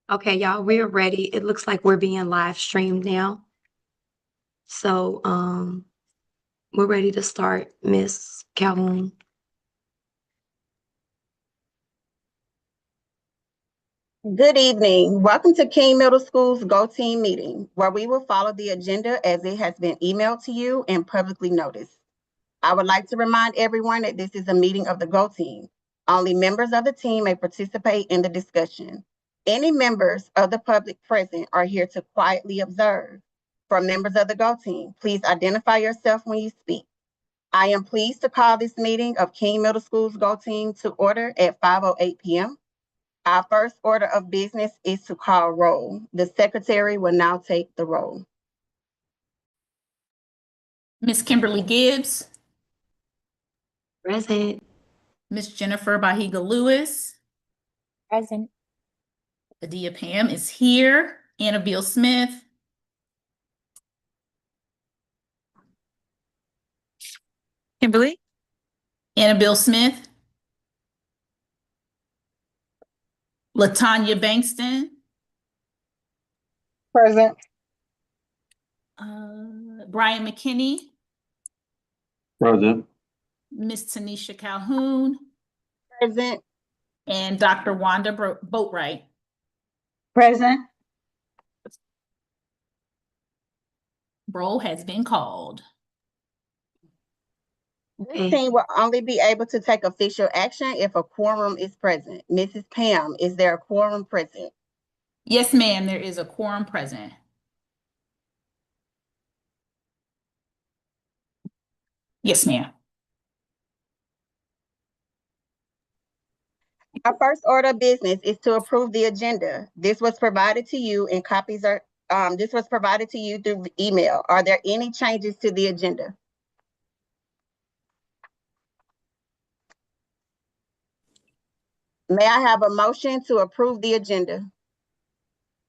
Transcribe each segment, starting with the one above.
Okay, y'all, we're ready. It looks like we're being live streamed now. So, we're ready to start, Miss Calhoun. Good evening. Welcome to King Middle School's Go Team meeting, where we will follow the agenda as it has been emailed to you and publicly noticed. I would like to remind everyone that this is a meeting of the Go Team. Only members of the team may participate in the discussion. Any members of the public present are here to quietly observe. For members of the Go Team, please identify yourself when you speak. I am pleased to call this meeting of King Middle School's Go Team to order at 5:08 p.m. Our first order of business is to call roll. The secretary will now take the roll. Miss Kimberly Gibbs, Present. Miss Jennifer Bahiga Lewis, Present. Adia Pam is here, Annabelle Smith, Kimberly? Annabelle Smith, Latanya Bankston, Present. Brian McKinney, Present. Miss Tanisha Calhoun, Present. and Dr. Wanda Boatwright. Present. Roll has been called. This team will only be able to take official action if a quorum is present. Mrs. Pam, is there a quorum present? Yes, ma'am, there is a quorum present. Yes, ma'am. Our first order of business is to approve the agenda. This was provided to you and copies are, this was provided to you through email. Are there any changes to the agenda? May I have a motion to approve the agenda?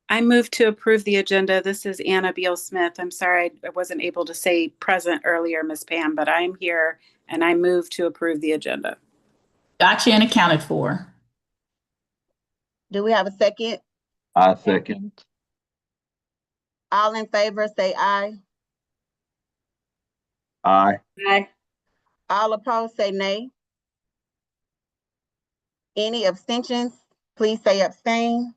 I move to approve the agenda. This is Annabelle Smith. I'm sorry I wasn't able to say present earlier, Ms. Pam, but I'm here and I move to approve the agenda. Gotcha and accounted for. Do we have a second? I second. All in favor, say aye. Aye. Aye. All opposed, say nay. Any abstentions, please say abstain.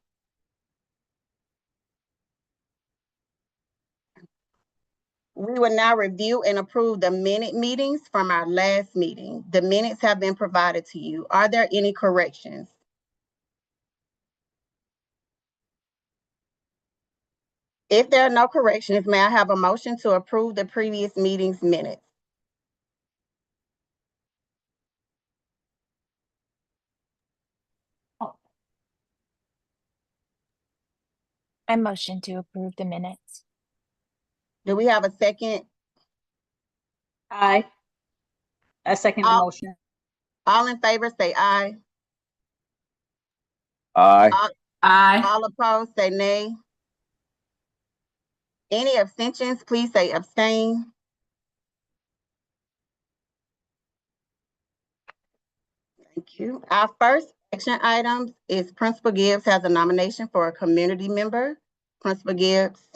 We will now review and approve the minute meetings from our last meeting. The minutes have been provided to you. Are there any corrections? If there are no corrections, may I have a motion to approve the previous meeting's minutes? I motion to approve the minutes. Do we have a second? Aye. I second the All- motion. All in favor, say aye. Aye. Aye. All opposed, say nay. Any abstentions, please say abstain. Thank you. Our first action item is Principal Gibbs has a nomination for a community member. Principal Gibbs.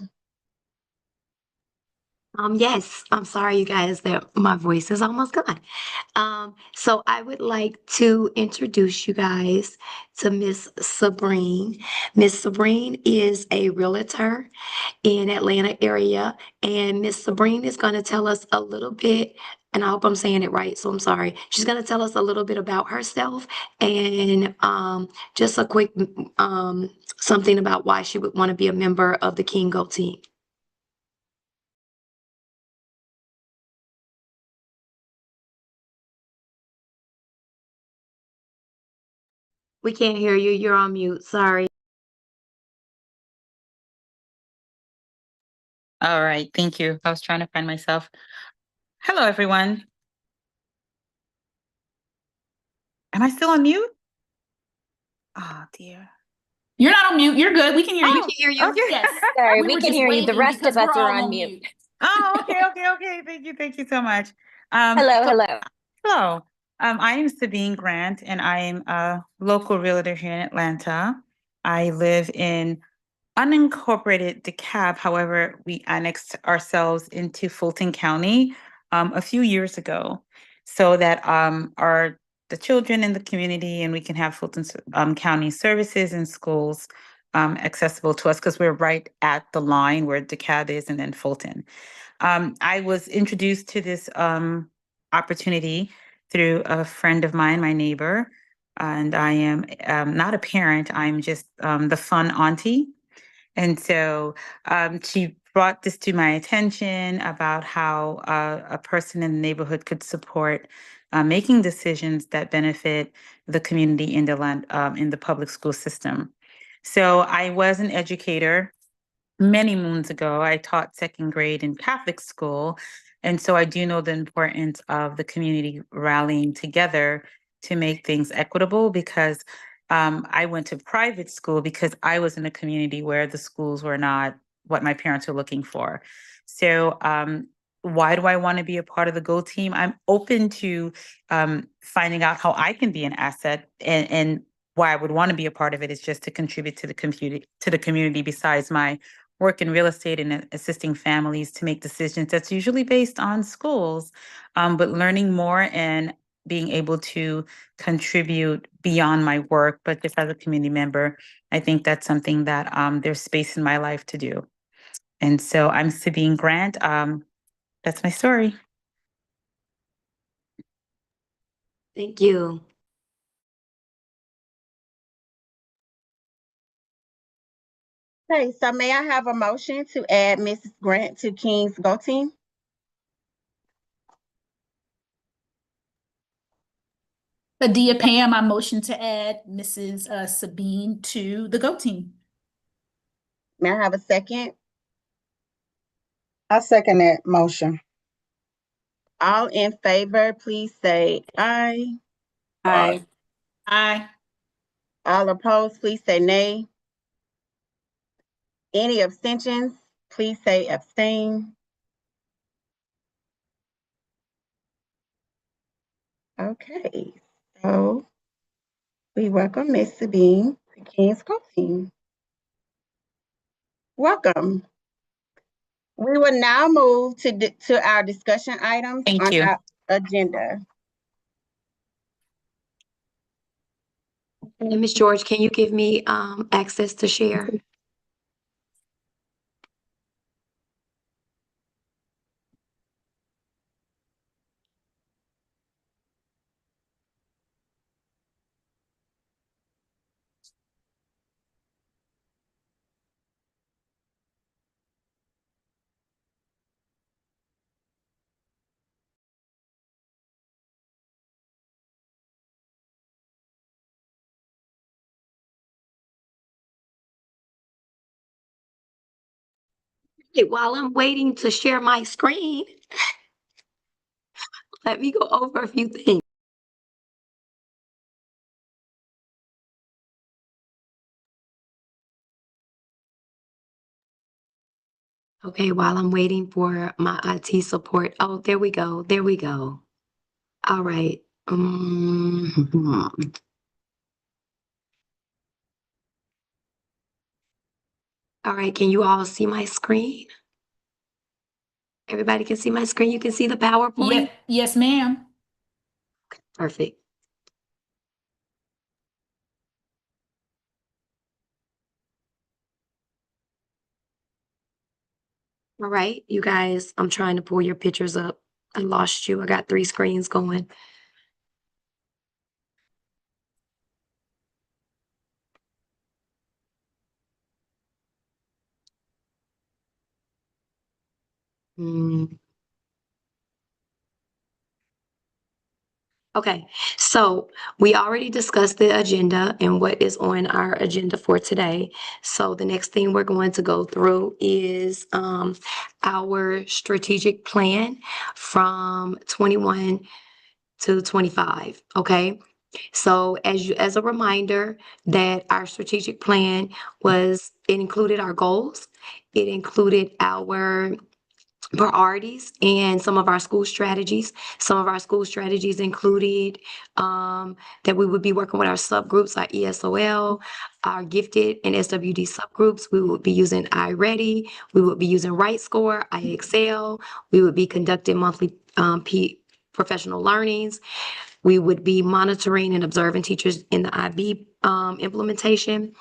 Yes, I'm sorry, you guys, that my voice is almost gone. So I would like to introduce you guys to Miss Sabrine. Miss Sabrine is a realtor in Atlanta area, and Miss Sabrine is going to tell us a little bit, and I hope I'm saying it right, so I'm sorry. She's going to tell us a little bit about herself and just a quick something about why she would want to be a member of the King Go team. We can't hear you. You're on mute. Sorry. All right, thank you. I was trying to find myself. Hello, everyone. Am I still on mute? Oh, dear. You're not on mute. You're good. We can hear you. We can hear you. Okay. Yes. Sorry, We we were can just hear you. The waving rest because of us we're are all on mute. Oh, okay. Thank you so much. Hello, so- hello. Hello. I am Sabine Grant, and I am a local realtor here in Atlanta. I live in unincorporated DeKalb. However, we annexed ourselves into Fulton County a few years ago so that our the children in the community and we can have Fulton County services and schools accessible to us because we're right at the line where DeKalb is and then Fulton. I was introduced to this opportunity through a friend of mine, my neighbor, and I am not a parent, I'm just the fun auntie. And so she brought this to my attention about how a person in the neighborhood could support making decisions that benefit the community in the land in the public school system. So I was an educator many moons ago. I taught second grade in Catholic school. And so I do know the importance of the community rallying together to make things equitable because I went to private school because I was in a community where the schools were not what my parents were looking for. So why do I want to be a part of the Go team? I'm open to finding out how I can be an asset and why I would want to be a part of it is just to contribute to the community besides my work in real estate and assisting families to make decisions that's usually based on schools, but learning more and being able to contribute beyond my work, but just as a community member, I think that's something that there's space in my life to do. And so I'm Sabine Grant. That's my story. Thank you. Okay, so may I have a motion to add Mrs. Grant to King's Go Team? Adia Pam, I motion to add Mrs. Sabine to the Go Team. May I have a second? I second that motion. All in favor, please say aye. Aye. Aye. All opposed, please say nay. Any abstentions, please say abstain. Okay, so we welcome Ms. Sabine to King's Go Team. Welcome. We will now move to our discussion items Thank on you. our agenda. And Ms. George, can you give me access to share? Okay, while I'm waiting to share my screen, let me go over a few things. Okay, while I'm waiting for my IT support. Oh, there we go. There we go. All right. All right, can you all see my screen? Everybody can see my screen? You can see the PowerPoint? Yes, ma'am. Perfect. All right, you guys, I'm trying to pull your pictures up. I lost you. I got 3 screens going. Mm. Okay, so we already discussed the agenda and what is on our agenda for today. So the next thing we're going to go through is our strategic plan from 21 to 25. Okay. So as a reminder that our strategic plan it included our goals, it included our priorities and some of our school strategies. Some of our school strategies included that we would be working with our subgroups, our ESOL, our gifted and SWD subgroups. We would be using iReady. We would be using RightScore, iExcel. We would be conducting monthly professional learnings. We would be monitoring and observing teachers in the IB implementation.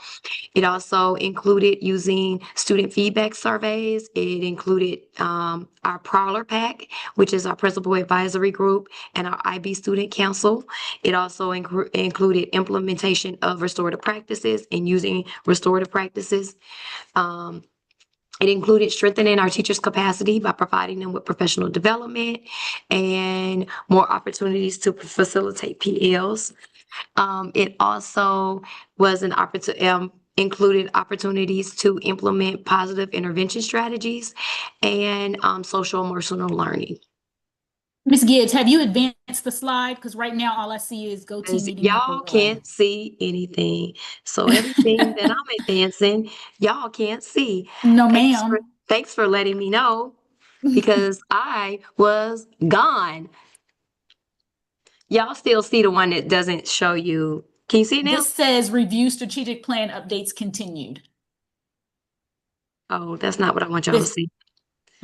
It also included using student feedback surveys. It included our Prowler Pack, which is our principal advisory group, and our IB Student Council. It also included implementation of restorative practices and using restorative practices. It included strengthening our teachers' capacity by providing them with professional development and more opportunities to facilitate PLs. It also was an opportunity, included opportunities to implement positive intervention strategies and social emotional learning. Ms. Gibbs, have you advanced the slide? Because right now all I see is go team meeting. Y'all number one. can't see anything. So everything that I'm advancing, y'all can't see. No, Thanks ma'am. thanks for letting me know because I was gone. Y'all still see the one that doesn't show you. Can you see it now? This says review strategic plan updates continued. Oh, that's not what I want y'all to This- see.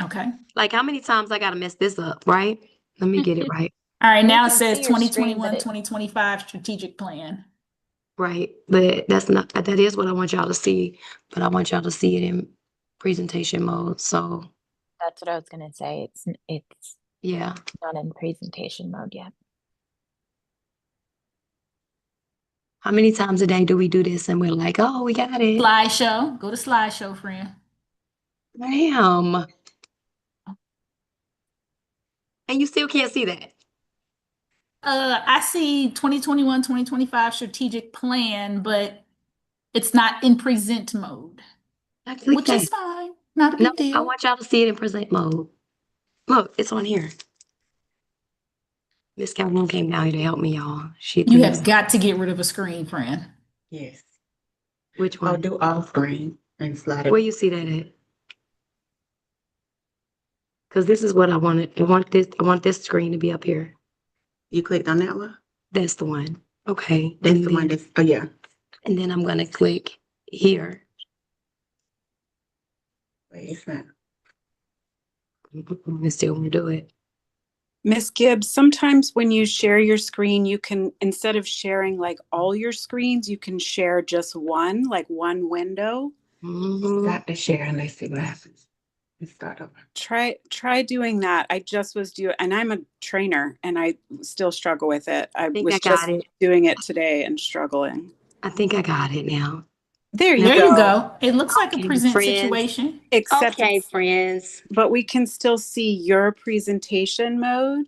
Okay. Like how many times I gotta mess this up, right? Let me get it right. All right, We now it can says see your screen, 2021, but it- 2025 strategic plan. Right, but that's not, that is what I want y'all to see, but I want y'all to see it in presentation mode, so, That's what I was gonna say. It's yeah. not in presentation mode yet. How many times a day do we do this and we're like, oh, we got it? Slideshow, go to slideshow, friend. Damn. And you still can't see that? I see 2021, 2025 strategic plan, but it's not in present mode, I click which is that. fine. Not a No, big deal. I want y'all to see it in present mode. Look, it's on here. Miss Calhoun came down here to help me, y'all. She You couldn't- have got to get rid of a screen, friend. Yes, Which I'll one? do all screen and slide Where it. you see that at? Cause this is what I wanted. I want this screen to be up here. You clicked on that one? That's the one. Okay. That's and the one then- that's, oh yeah. And then I'm gonna click here. Wait, it's not. I still wanna do it. Miss Gibbs, sometimes when you share your screen, you can, instead of sharing like all your screens, you can share just one, like one window. Mhm. Stop the share and let's see what happens. Let's start over. Try doing that. I just was and I'm a trainer and I still struggle with it. I think was I just got it. doing it today and struggling. I think I got it now. There There you you go. go. It looks like Okay, a present friends. situation. Except friends. but we can still see your presentation mode.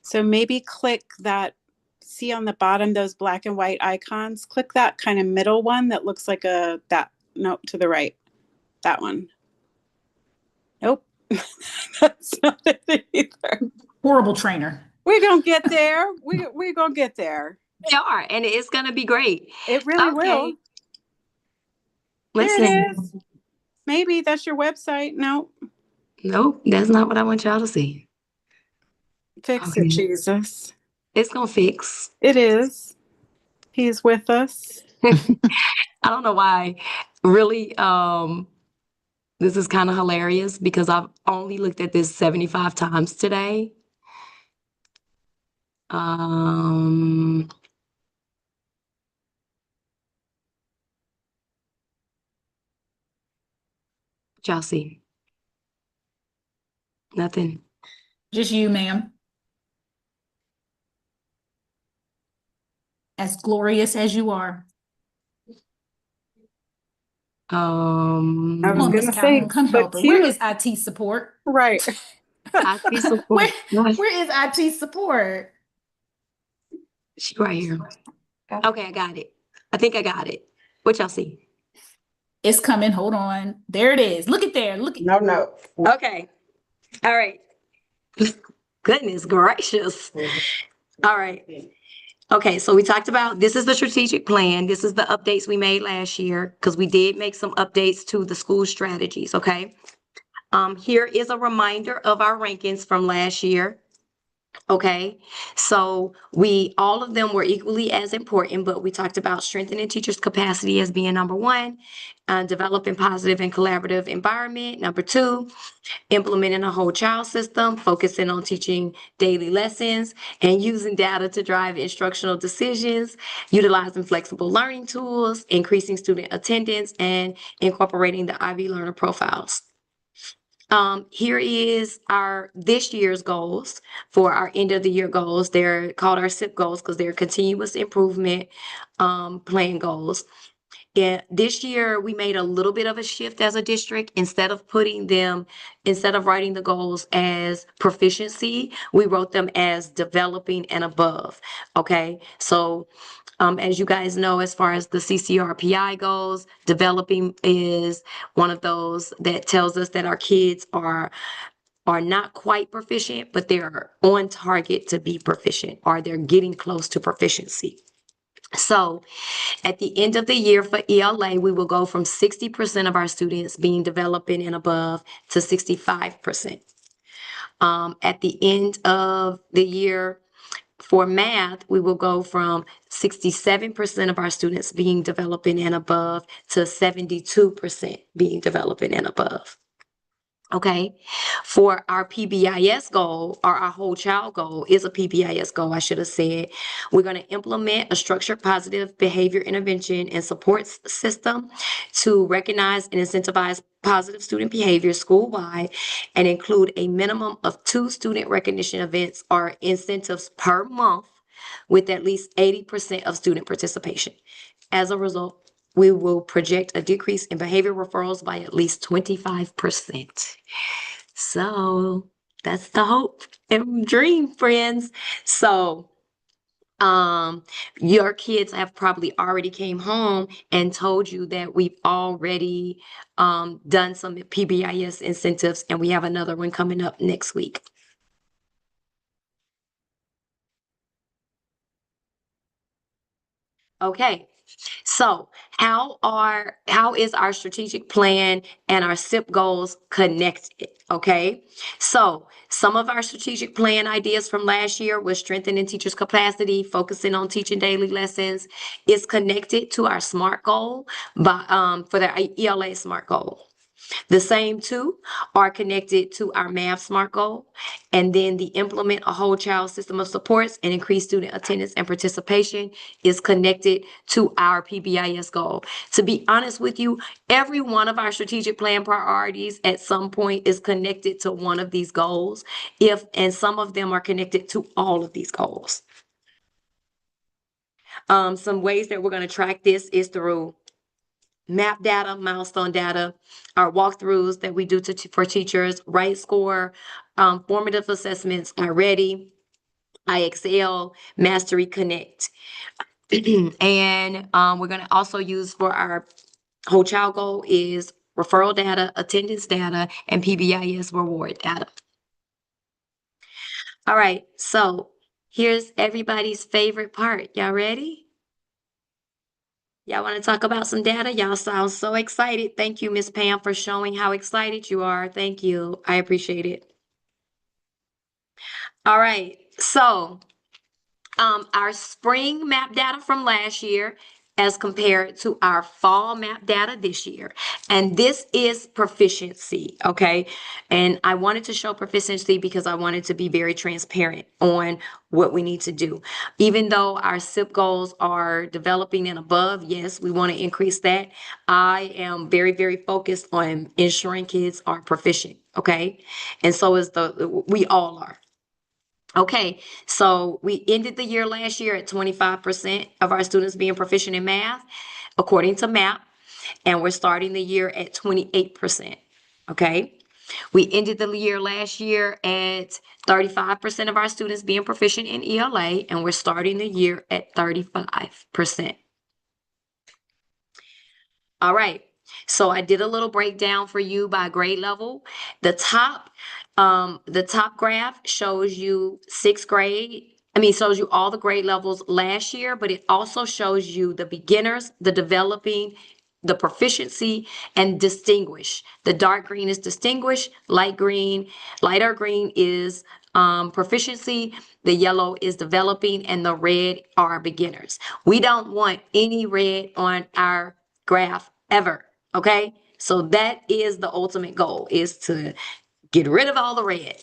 So maybe click that, see on the bottom, those black and white icons, click that kind of middle one that looks like no, to the right, that one. Nope, that's not it either. Horrible trainer. We're gonna get there. We're gonna get there. They are, and it's gonna be great. It really will. Okay. There Listen. it is. Maybe that's your website. No, Nope, that's not what I want y'all to see. fix Okay. it, Jesus. It's gonna fix. It is. He's with us. I don't know why. Really, this is kind of hilarious because I've only looked at this 75 times today. What y'all see? Nothing. Just you, ma'am. As glorious as you are. I was Come on, Miss gonna say, Calhoun, come help but her. Where cute. is IT support? Right. IT support. Where is IT support? She right here. Okay, I got it. I think I got it. What y'all see? It's coming. Hold on. There it is. Look at there. Look at No. Okay. All right. Goodness gracious. All right. Okay, so we talked about, this is the strategic plan. This is the updates we made last year because we did make some updates to the school strategies, okay? Here is a reminder of our rankings from last year. Okay, so all of them were equally as important, but we talked about strengthening teachers' capacity as being number one, developing positive and collaborative environment, number two, implementing a whole child system, focusing on teaching daily lessons and using data to drive instructional decisions, utilizing flexible learning tools, increasing student attendance, and incorporating the IB learner profiles. Here is this year's goals for our end of the year goals. They're called our SIP goals because they're continuous improvement plan goals. Yeah, this year we made a little bit of a shift as a district. Instead of writing the goals as proficiency, we wrote them as developing and above. Okay, so as you guys know, as far as the CCRPI goes, developing is one of those that tells us that our kids are not quite proficient, but they're on target to be proficient, or they're getting close to proficiency. So at the end of the year for ELA, we will go from 60% of our students being developing and above to 65%. At the end of the year for math, we will go from 67% of our students being developing and above to 72% being developing and above. Okay, for our PBIS goal, or our whole child goal is a PBIS goal, I should have said. We're going to implement a structured positive behavior intervention and support system to recognize and incentivize positive student behavior school-wide and include a minimum of 2 student recognition events or incentives per month with at least 80% of student participation. As a result, we will project a decrease in behavior referrals by at least 25%. So that's the hope and dream, friends. So your kids have probably already came home and told you that we've already done some PBIS incentives, and we have another one coming up next week. Okay, so how is our strategic plan and our SIP goals connected? Okay, so some of our strategic plan ideas from last year was strengthening teachers' capacity, focusing on teaching daily lessons, is connected to our SMART goal for the ELA SMART goal. The same two are connected to our math SMART goal, and then the implement a whole child system of supports and increase student attendance and participation is connected to our PBIS goal. To be honest with you, every one of our strategic plan priorities at some point is connected to one of these goals, and some of them are connected to all of these goals. Some ways that we're going to track this is through map data, milestone data, our walkthroughs that we do for teachers, Right Score, formative assessments, iReady, IXL, Mastery Connect. And we're going to also use for our whole child goal is referral data, attendance data, and PBIS reward data. All right, so here's everybody's favorite part. Y'all ready? Y'all want to talk about some data? Y'all sound so excited. Thank you, Miss Pam, for showing how excited you are. Thank you. I appreciate it. All right. So, our spring map data from last year as compared to our fall map data this year. And this is proficiency, okay? And I wanted to show proficiency because I wanted to be very transparent on what we need to do. Even though our SIP goals are developing and above, yes, we want to increase that. I am very, very focused on ensuring kids are proficient, okay? And so is we all are. Okay, so we ended the year last year at 25% of our students being proficient in math, according to MAP, and we're starting the year at 28%. Okay, we ended the year last year at 35% of our students being proficient in ELA, and we're starting the year at 35%. All right, so I did a little breakdown for you by grade level. The top graph shows you shows you all the grade levels last year, but it also shows you the beginners, the developing, the proficiency and distinguish. The dark green is distinguish, lighter green is proficiency, the yellow is developing, and the red are beginners. We don't want any red on our graph ever, okay? So that is the ultimate goal, is to get rid of all the red.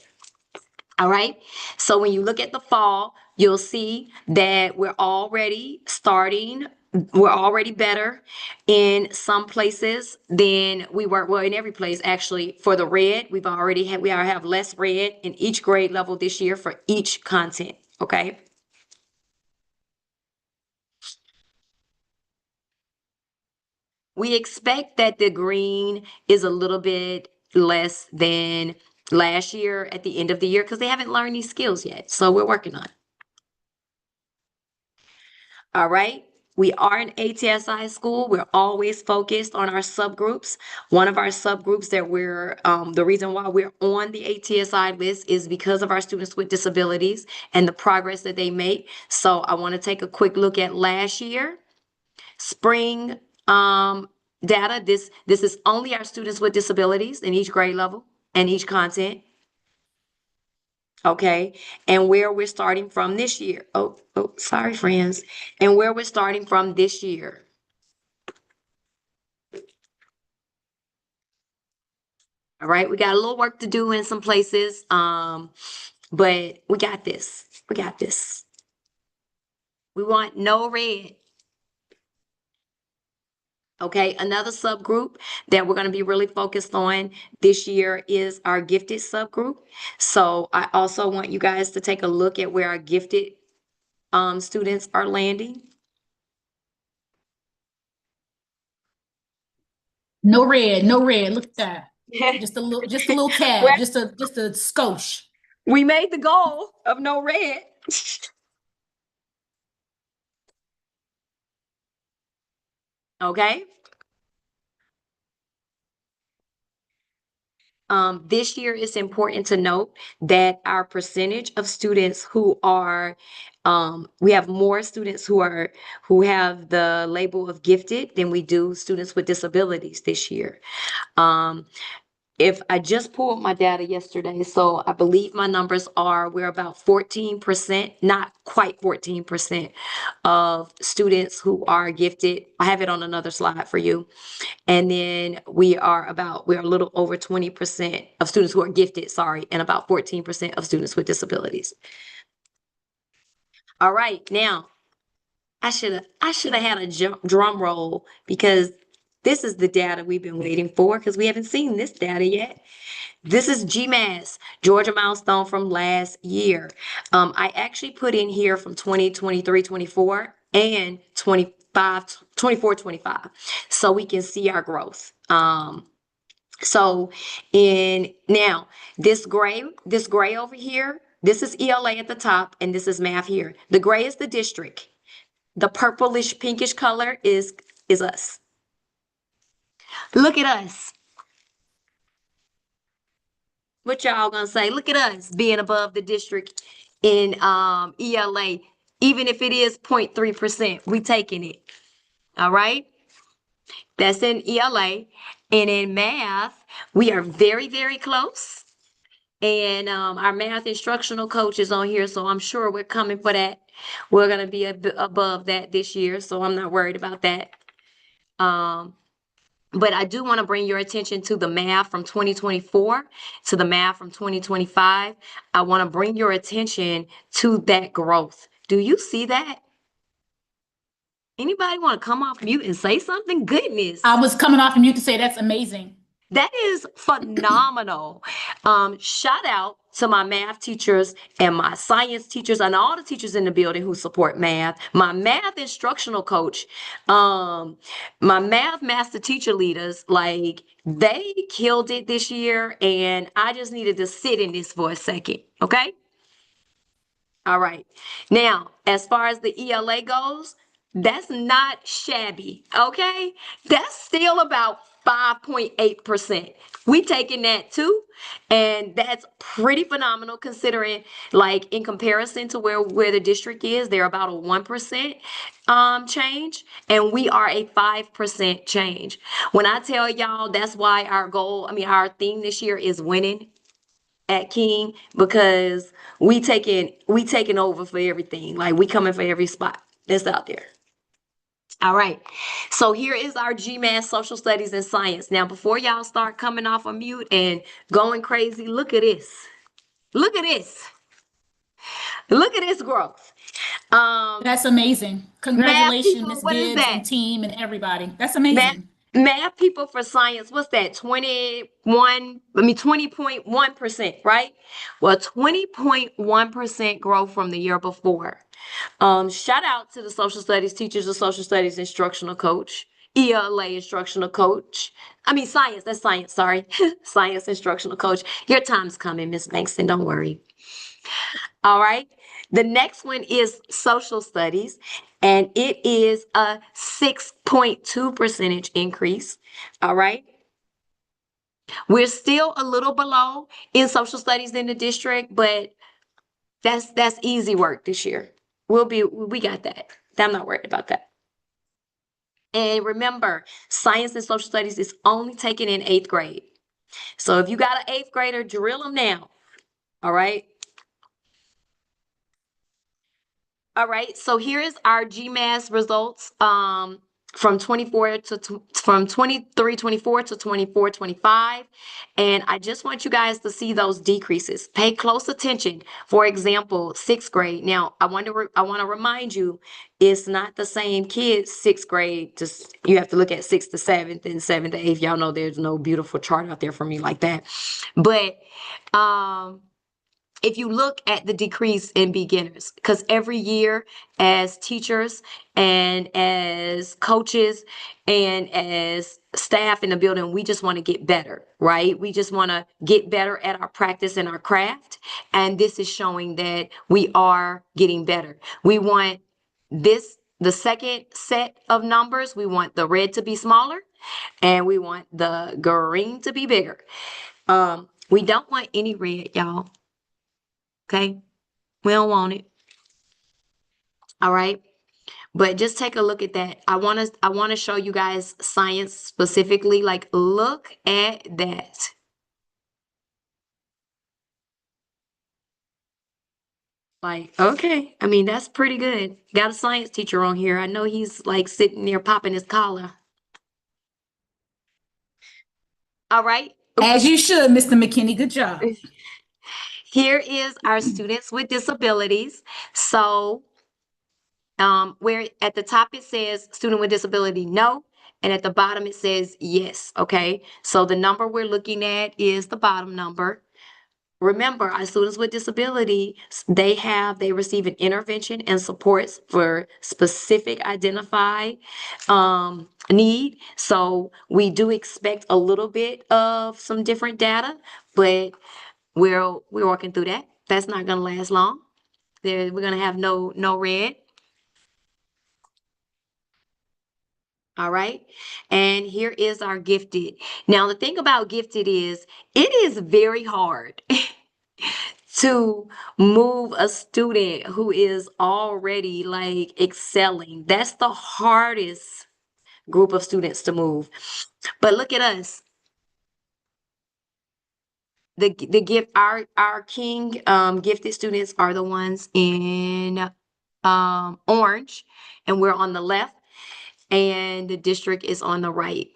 All right. So when you look at the fall, you'll see that we're already better in some places than we were, well, in every place actually. For the red, we have less red in each grade level this year for each content. Okay. We expect that the green is a little bit less than last year at the end of the year because they haven't learned these skills yet. So we're working on it. All right. We are an ATSI school. We're always focused on our subgroups. One of our subgroups that the reason why we're on the ATSI list is because of our students with disabilities and the progress that they make. So I want to take a quick look at last year. Spring data. This is only our students with disabilities in each grade level and each content. Okay, and where we're starting from this year. Oh, sorry, friends. And where we're starting from this year. All right, we got a little work to do in some places, but we got this. We got this. We want no red. Okay, another subgroup that we're going to be really focused on this year is our gifted subgroup. So I also want you guys to take a look at where our gifted students are landing. No red, no red. Look at that. Just a little tad, Well- just a skosh. We made the goal of no red. Okay. This year it's important to note that our percentage of students who are, we have more students who have the label of gifted than we do students with disabilities this year. If I just pulled my data yesterday, so I believe my numbers we're about 14%, not quite 14% of students who are gifted. I have it on another slide for you. And then we are a little over 20% of students who are gifted, and about 14% of students with disabilities. All right, now I should have had a drum roll because this is the data we've been waiting for because we haven't seen this data yet. This is GMAS, Georgia Milestone from last year. I actually put in here from 2023-24 and 24-25, so we can see our growth. So now this gray over here, this is ELA at the top, and this is math here. The gray is the district. The purplish pinkish color is us. Look at us. What y'all gonna say? Look at us being above the district in ELA, even if it is 0.3%, we taking it. All right. That's in ELA. And in math, we are very, very close. And our math instructional coach is on here, so I'm sure we're coming for that. We're gonna be above that this year, so I'm not worried about that. But I do want to bring your attention to the math from 2024 to the math from 2025. I want to bring your attention to that growth. Do you see that? Anybody want to come off mute and say something? Goodness. I was coming off of mute to say that's amazing. That is phenomenal. Shout out to my math teachers and my science teachers and all the teachers in the building who support math. My math instructional coach, my math master teacher leaders, like they killed it this year. And I just needed to sit in this for a second. Okay. All right. Now, as far as the ELA goes, that's not shabby. Okay. That's still about 5.8%. We taking that too, and that's pretty phenomenal considering, like, in comparison to where the district is, they're about a 1% change, and we are a 5% change. When I tell y'all, that's why our theme this year is winning at King, because we taking over for everything. Like, we coming for every spot that's out there. All right. So here is our GMAT social studies and science. Now, before y'all start coming off of mute and going crazy, look at this. Look at this. Look at this growth. That's amazing. Congratulations, people, Ms. what is Gibbs that? and team and everybody. That's Math, amazing. math people for science, what's that? 20.1%, right? Well, 20.1% growth from the year before. Shout out to the social studies teachers, the social studies instructional coach, ELA instructional coach. Science, that's science, sorry. Science instructional coach. Your time's coming, Miss Bankston, don't worry. All right. The next one is social studies, and it is a 6.2% increase. All right. We're still a little below in social studies in the district, but that's easy work this year. We got that. I'm not worried about that. And remember, science and social studies is only taken in 8th grade. So if you got an 8th grader, drill them now. All right. All right, so here is our GMAS results from 23-24 to 24-25. And I just want you guys to see those decreases. Pay close attention. For example, 6th grade. Now, I want to remind you, it's not the same kids, 6th grade. Just you have to look at 6th to 7th and 7th to 8th. Y'all know there's no beautiful chart out there for me like that. But if you look at the decrease in beginners, because every year as teachers and as coaches and as staff in the building, we just want to get better, right? We just want to get better at our practice and our craft. And this is showing that we are getting better. We want the second set of numbers, we want the red to be smaller and we want the green to be bigger. We don't want any red, y'all. Okay, we don't want it. All right, but just take a look at that. I want to show you guys science specifically. Like, look at that. Like, okay, that's pretty good. Got a science teacher on here. I know he's like sitting there popping his collar. All right. As you should, Mr. McKinney. Good job. Here is our students with disabilities. So where at the top it says student with disability, no, and at the bottom it says yes. Okay, so the number we're looking at is the bottom number. Remember, our students with disability, they receive an intervention and supports for specific identified need. So we do expect a little bit of some different data, but we're working through that. That's not going to last long. We're going to have no red. All right. And here is our gifted. Now, the thing about gifted is it is very hard to move a student who is already like excelling. That's the hardest group of students to move. But look at us. The gift, our King gifted students are the ones in orange, and we're on the left. And the district is on the right.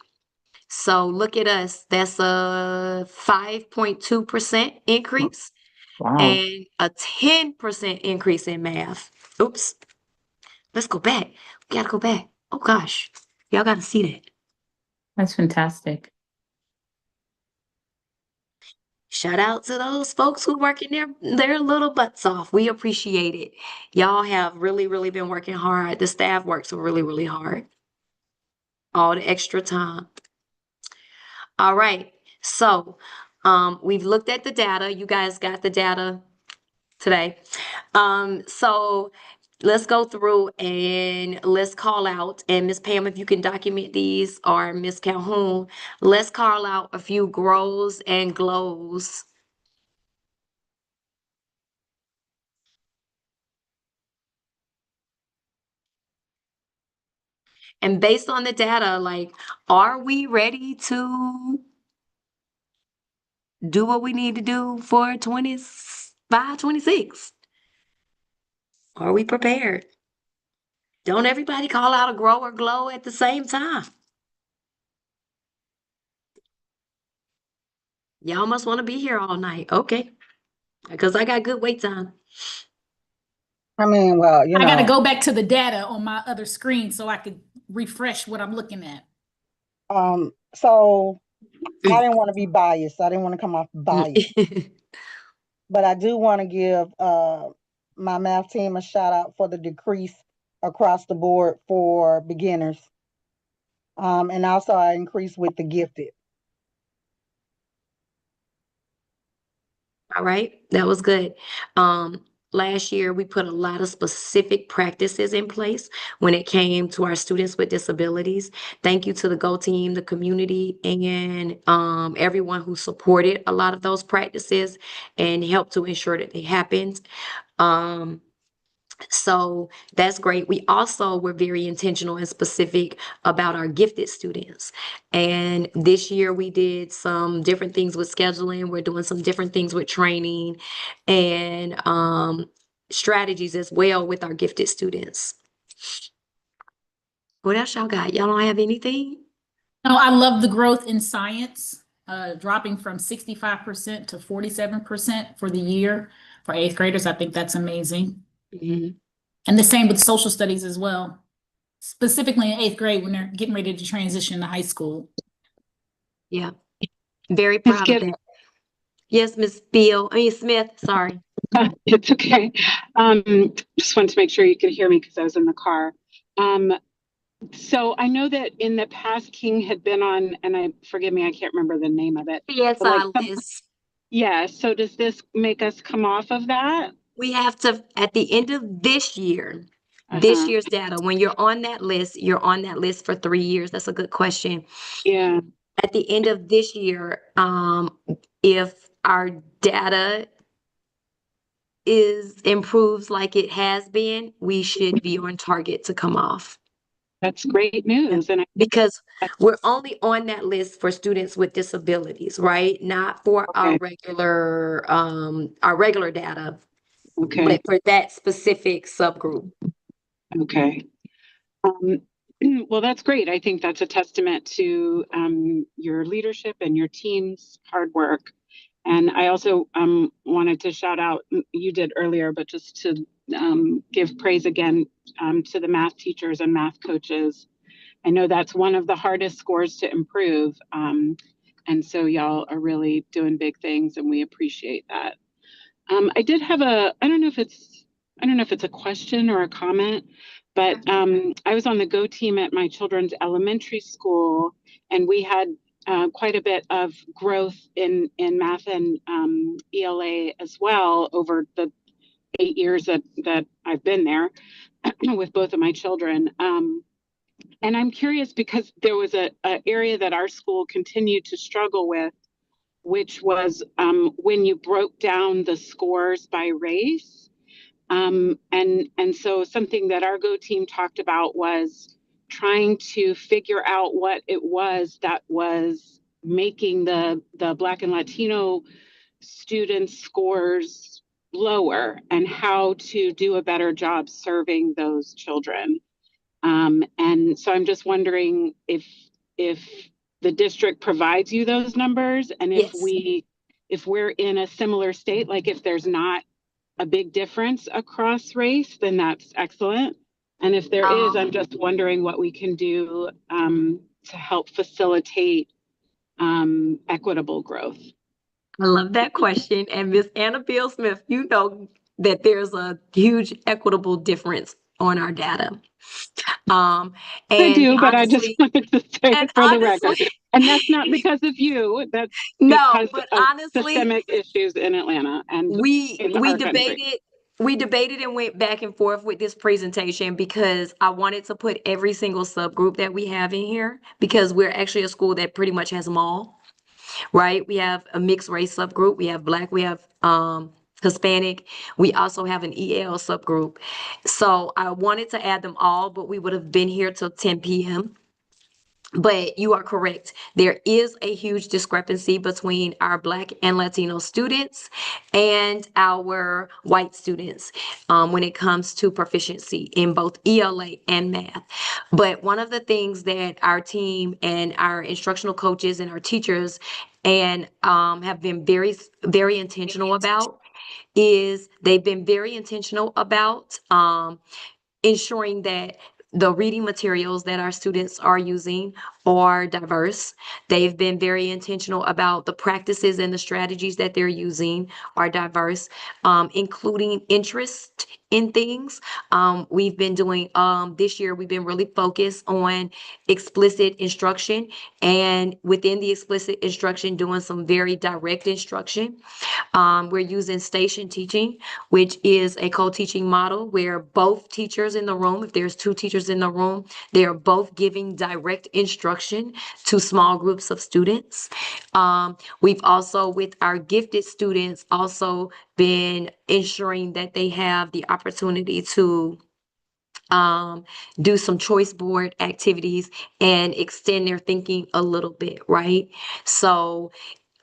So look at us. That's a 5.2% increase. Wow. And a 10% increase in math. Oops. Let's go back. We gotta go back. Oh gosh. Y'all gotta see that. That's fantastic. Shout out to those folks who working their little butts off. We appreciate it. Y'all have really, really been working hard. The staff works really, really hard. All the extra time. All right. So we've looked at the data. You guys got the data today. So let's go through and let's call out, and Miss Pam, if you can document these, or Miss Calhoun, let's call out a few grows and glows. And based on the data, like, are we ready to do what we need to do for 25, 26? Are we prepared? Don't everybody call out a grow or glow at the same time. Y'all must want to be here all night. Okay. Because I got good wait time. I mean, well, I gotta go back to the data on my other screen so I could refresh what I'm looking at. So I didn't want to be biased. I didn't want to come off biased, but I do want to give my math team a shout out for the decrease across the board for beginners. And also I increased with the gifted. All right, that was good. Last year, we put a lot of specific practices in place when it came to our students with disabilities. Thank you to the Go team, the community, and everyone who supported a lot of those practices and helped to ensure that they happened. So that's great. We also were very intentional and specific about our gifted students. And this year we did some different things with scheduling. We're doing some different things with training and strategies as well with our gifted students. What else y'all got? Y'all don't have anything? No, I love the growth in science, dropping from 65% to 47% for the year for 8th graders. I think that's amazing. Mhm. And the same with social studies as well, specifically in 8th grade when they're getting ready to transition to high school. Yeah, very proud of that. Yes, Miss Smith, sorry. It's okay. Just wanted to make sure you could hear me because I was in the car. So I know that in the past King had been on, and forgive me, I can't remember the name of it. PSI list. Yeah, so does this make us come off of that? We have to, at the end of this year, this Uh-huh. year's data, when you're on that list, you're on that list for 3 years. That's a good question. Yeah. At the end of this year, if our data improves like it has been, we should be on target to come off. That's great news. And because we're only on that list for students with disabilities, right? Not for our regular data, okay. but for that specific subgroup. Okay. Well, that's great. I think that's a testament to your leadership and your team's hard work. And I also wanted to shout out, you did earlier, but just to give praise again to the math teachers and math coaches. I know that's one of the hardest scores to improve. And so y'all are really doing big things and we appreciate that. I did have I don't know if it's a question or a comment, but I was on the Go team at my children's elementary school, and we had quite a bit of growth in math and ELA as well over the 8 years that I've been there with both of my children. And I'm curious because there was a area that our school continued to struggle with, which was when you broke down the scores by race. And so something that our Go team talked about was trying to figure out what it was that was making the Black and Latino students' scores lower and how to do a better job serving those children. And so I'm just wondering if the district provides you those numbers, and if we're in a similar state, like if there's not a big difference across race, then that's excellent. And if there is, I'm just wondering what we can do to help facilitate equitable growth. I love that question. And Miss Annabelle Smith, you know that there's a huge equitable difference on our data. And I do, but honestly, I just wanted to say for the record, and that's not because of you. That's no, because but of honestly, systemic issues in Atlanta and we in our debated country. we debated and went back and forth with this presentation because I wanted to put every single subgroup that we have in here because we're actually a school that pretty much has them all, right? We have a mixed race subgroup, we have Black, we have Hispanic, we also have an EL subgroup. So I wanted to add them all, but we would have been here till 10 p.m. But you are correct. There is a huge discrepancy between our Black and Latino students and our white students when it comes to proficiency in both ELA and math. But one of the things that our team and our instructional coaches and our teachers and have been very, very intentional about is they've been very intentional about ensuring that the reading materials that our students are using are diverse. They've been very intentional about the practices and the strategies that they're using are diverse, including interest in things. We've been doing, this year, we've been really focused on explicit instruction, and within the explicit instruction, doing some very direct instruction. We're using station teaching, which is a co-teaching model where both teachers in the room, if there's 2 teachers in the room, they are both giving direct instruction to small groups of students. We've also, with our gifted students, also been ensuring that they have the opportunity to do some choice board activities and extend their thinking a little bit, right? So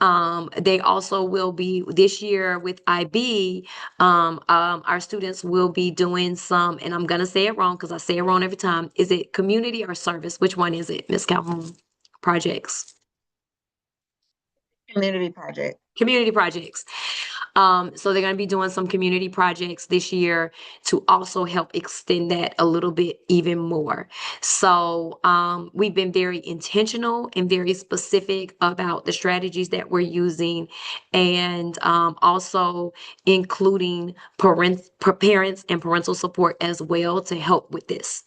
they also will be this year with IB, our students will be doing some, and I'm gonna say it wrong because I say it wrong every time. Is it community or service? Which one is it, Ms. Calhoun? Projects. Community project. Community projects. So they're going to be doing some community projects this year to also help extend that a little bit even more. So we've been very intentional and very specific about the strategies that we're using, and also including parents and parental support as well to help with this.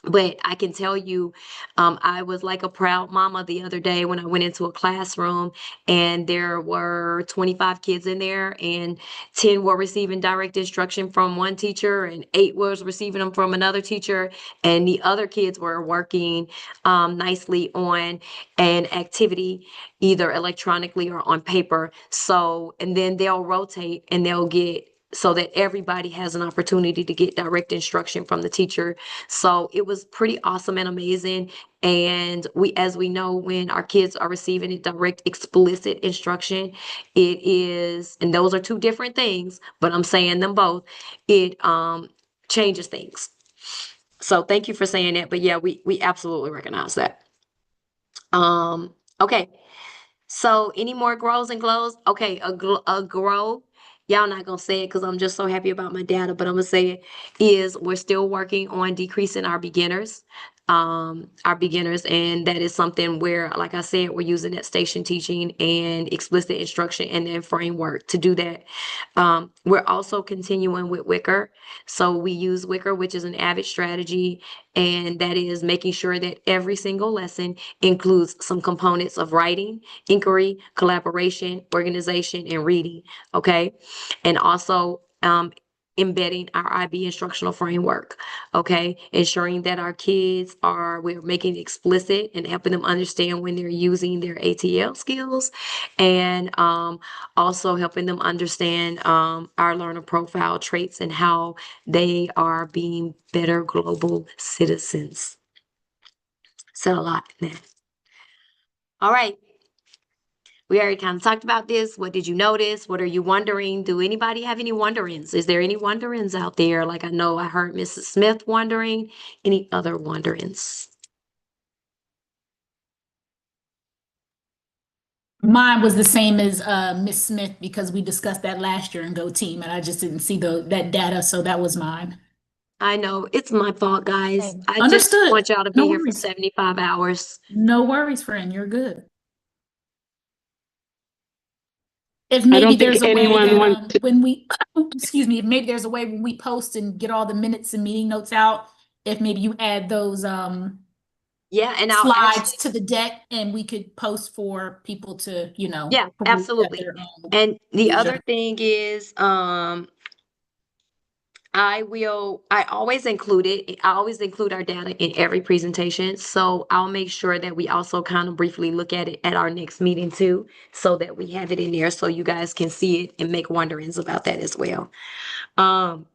But I can tell you, I was like a proud mama the other day when I went into a classroom and there were 25 kids in there and 10 were receiving direct instruction from one teacher and 8 was receiving them from another teacher. And the other kids were working nicely on an activity, either electronically or on paper. So, and then they'll rotate and they'll get so that everybody has an opportunity to get direct instruction from the teacher. So it was pretty awesome and amazing. And as we know, when our kids are receiving a direct, explicit instruction, it is, and those are 2 different things, but I'm saying them both, it changes things. So thank you for saying that. But yeah, we absolutely recognize that. Okay. So any more grows and glows? Okay, a grow. Y'all not gonna say it because I'm just so happy about my data, but I'm gonna say it is we're still working on decreasing our beginners, and that is something where, like I said, we're using that station teaching and explicit instruction and then framework to do that. We're also continuing with Wicker. So we use Wicker, which is an AVID strategy, and that is making sure that every single lesson includes some components of writing, inquiry, collaboration, organization, and reading, okay? And also embedding our IB instructional framework, okay? Ensuring that our kids we're making it explicit and helping them understand when they're using their ATL skills, and also helping them understand our learner profile traits and how they are being better global citizens. Said a lot in that. All right. We already kind of talked about this. What did you notice? What are you wondering? Do anybody have any wonderings? Is there any wonderings out there? Like I know I heard Mrs. Smith wondering. Any other wonderings? Mine was the same as Miss Smith because we discussed that last year in Go Team, and I just didn't see that data, so that was mine. I know it's my fault, guys. Same. I just Understood. want y'all to be No here for worries. 75 hours. No worries, friend. You're good. If I maybe don't think there's a way anyone that wants to. when we, excuse me, if maybe there's a way when we post and get all the minutes and meeting notes out, if maybe you add those Yeah, and I'll slides to the deck and we could post for people to, yeah, peruse at absolutely. their own And the leisure. other thing is, I always include it. I always include our data in every presentation. So I'll make sure that we also kind of briefly look at it at our next meeting too, so that we have it in there so you guys can see it and make wonderings about that as well. Um,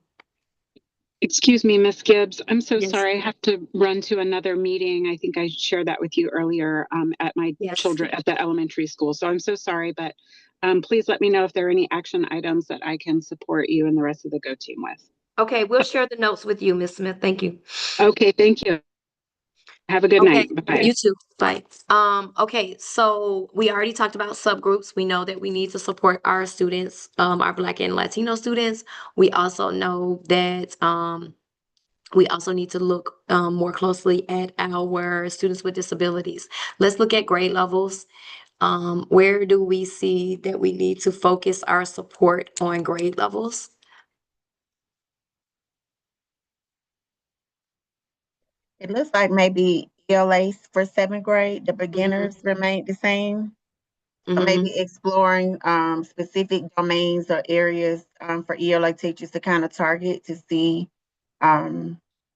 Excuse me, Miss Gibbs. I'm so Yes. sorry. I have to run to another meeting. I think I shared that with you earlier at my Yes. children at the elementary school. So I'm so sorry, but please let me know if there are any action items that I can support you and the rest of the Go team with. Okay, we'll share the notes with you, Ms. Smith. Thank you. Okay, thank you. Have a good Okay, night. Bye-bye. you too. Bye. Okay, so we already talked about subgroups. We know that we need to support our students, our Black and Latino students. We also know that we also need to look more closely at our students with disabilities. Let's look at grade levels. Where do we see that we need to focus our support on grade levels? It looks like maybe ELAs for 7th grade, the beginners remain the same. So Mhm. maybe exploring specific domains or areas for ELA teachers to kind of target to see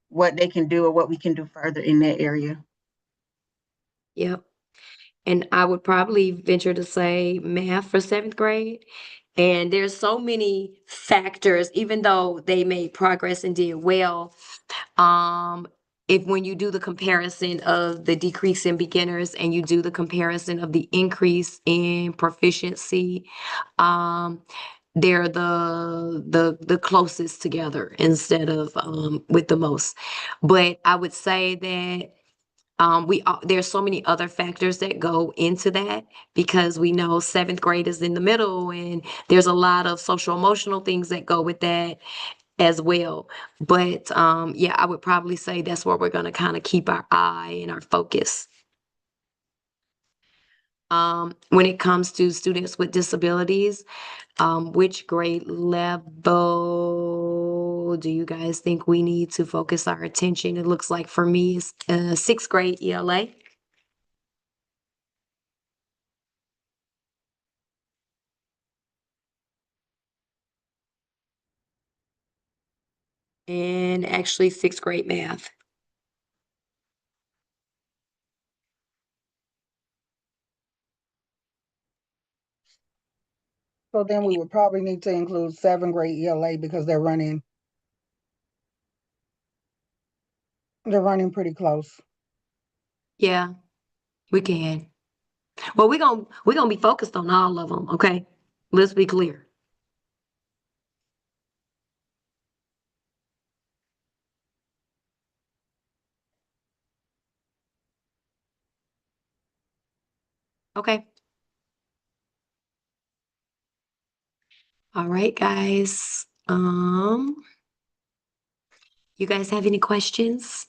what they can do or what we can do further in that area. Yep. And I would probably venture to say math for 7th grade. And there's so many factors, even though they made progress and did well. If when you do the comparison of the decrease in beginners and you do the comparison of the increase in proficiency, they're the closest together instead of with the most. But I would say that there's so many other factors that go into that because we know 7th grade is in the middle and there's a lot of social emotional things that go with that as well. But yeah, I would probably say that's where we're going to kind of keep our eye and our focus. When it comes to students with disabilities, which grade level do you guys think we need to focus our attention? It looks like for me, it's 6th grade ELA. And actually 6th grade math. So then we would probably need to include 7th grade ELA because they're running pretty close. Yeah, we can. Well, we're gonna be focused on all of them, okay? Let's be clear. Okay. All right, guys. You guys have any questions?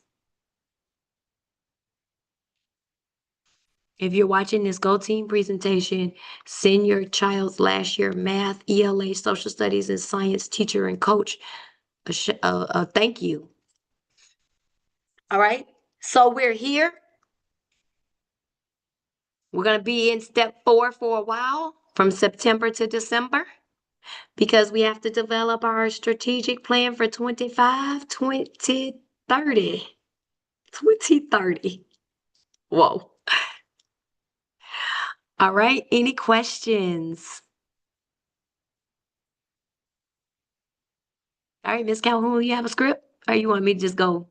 If you're watching this Go Team presentation, send your child's last year math, ELA, social studies, and science teacher and coach a thank you. All right. So we're here. We're going to be in step 4 for a while from September to December because we have to develop our strategic plan for 2030. Whoa. All right. Any questions? All right, Ms. Calhoun, you have a script or you want me to just go?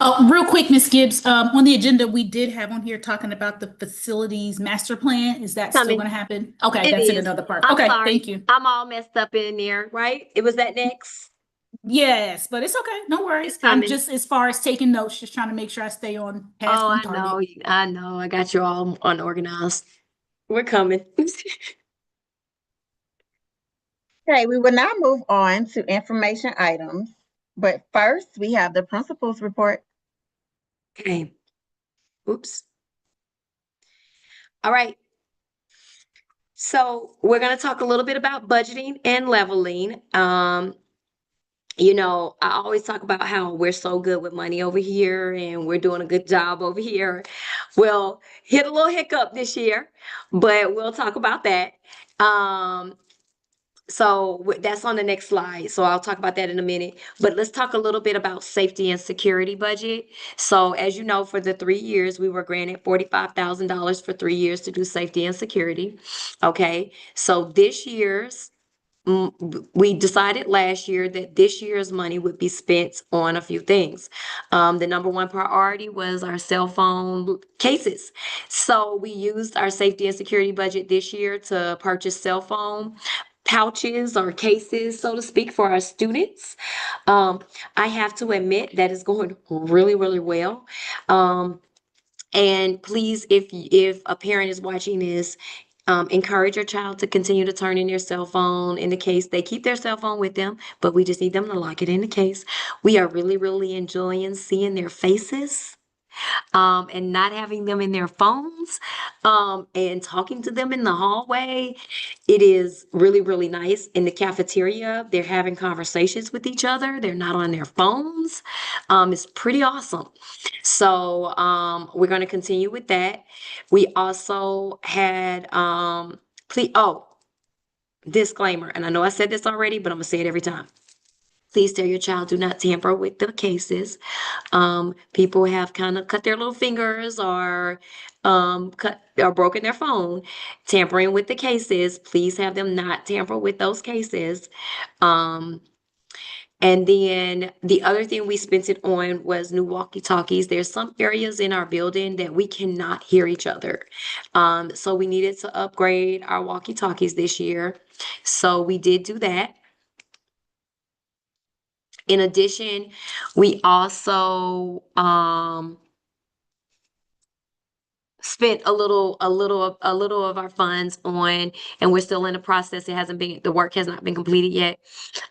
Oh, real quick, Ms. Gibbs, on the agenda, we did have on here talking about the facilities master plan. Is that still Coming. gonna happen? Okay, It that's in is. another part. I'm Okay, sorry. thank you. I'm all messed up in there, right? It was that next. Yes, but it's okay, no worries. It's coming. I'm just, as far as taking notes, just trying to make sure I stay on task Oh, on I know. target. I know. I got you all unorganized. We're coming. Okay, we will now move on to information items. But first, we have the principal's report. Okay. Oops. All right. So we're going to talk a little bit about budgeting and leveling. You know, I always talk about how we're so good with money over here and we're doing a good job over here. Well, hit a little hiccup this year, but we'll talk about that. So that's on the next slide. So I'll talk about that in a minute. But let's talk a little bit about safety and security budget. So as you know, for the 3 years, we were granted $45,000 for 3 years to do safety and security. Okay, so this year's we decided last year that this year's money would be spent on a few things. The number one priority was our cell phone cases. So we used our safety and security budget this year to purchase cell phone pouches or cases, so to speak, for our students. I have to admit that is going really, really well. And please, if a parent is watching this, encourage your child to continue to turn in their cell phone in the case they keep their cell phone with them, but we just need them to lock it in the case. We are really, really enjoying seeing their faces. And not having them in their phones, and talking to them in the hallway. It is really, really nice. In the cafeteria, they're having conversations with each other. They're not on their phones. It's pretty awesome. So we're going to continue with that. We also had, disclaimer, and I know I said this already, but I'm going to say it every time. Please tell your child, do not tamper with the cases. People have kind of cut their little fingers or cut or broken their phone tampering with the cases. Please have them not tamper with those cases. And then the other thing we spent it on was new walkie-talkies. There's some areas in our building that we cannot hear each other. So we needed to upgrade our walkie-talkies this year. So we did do that. In addition, we also spent a little of our funds on, and we're still in the process. The work has not been completed yet,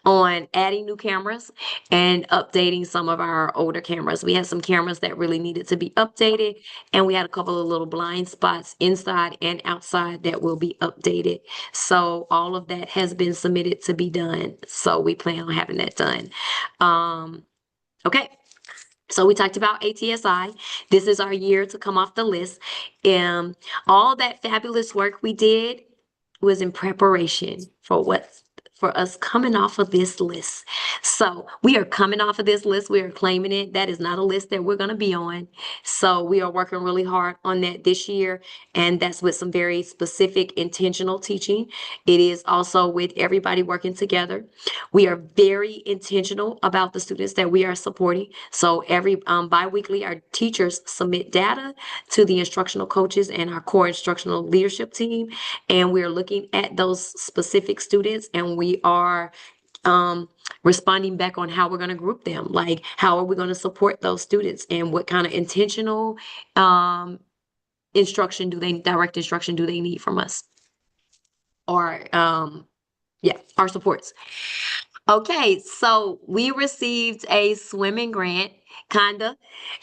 on adding new cameras and updating some of our older cameras. We had some cameras that really needed to be updated, and we had a couple of little blind spots inside and outside that will be updated. So all of that has been submitted to be done. So we plan on having that done. Okay. So we talked about ATSI. This is our year to come off the list. All that fabulous work we did was in preparation for us coming off of this list. So we are coming off of this list. We are claiming it. That is not a list that we're going to be on. So we are working really hard on that this year. And that's with some very specific intentional teaching. It is also with everybody working together. We are very intentional about the students that we are supporting. So every bi-weekly, our teachers submit data to the instructional coaches and our core instructional leadership team. And we're looking at those specific students, and we are responding back on how we're going to group them. Like, how are we going to support those students, and what kind of intentional direct instruction do they need from us? Or our supports. Okay, so we received a swimming grant, kinda.